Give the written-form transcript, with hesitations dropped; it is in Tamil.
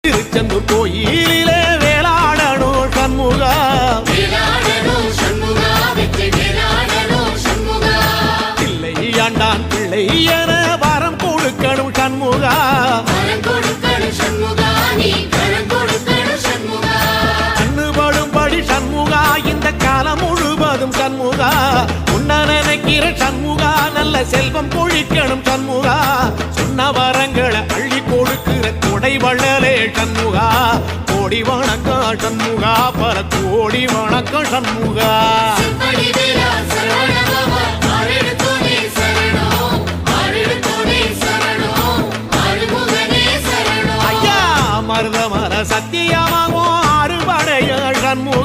திருச்செந்தூர் கோயிலிலே வேளாடணும் சண்முகா, பிள்ளை ஆண்டான் பிள்ளை என வரம் கொடுக்கணும் சண்முகா, கண்ணுபடும்படி சண்முகா இந்த காலம் முழுவதும் சண்முகா, உன்ன நினைக்கிற சண்முகா நல்ல செல்வம் பொழிக்கணும் சண்முகா, சொன்ன வரங்களை அள்ளி கொடுக்கிற கொடை வள்ளலே சண்முகா, கோடி வணக்கம் சண்முகா, பல கோடி வணக்கம் சண்முகா. ஐயா மருதமர சத்தியமாகும் அறுபடைய சண்முகா,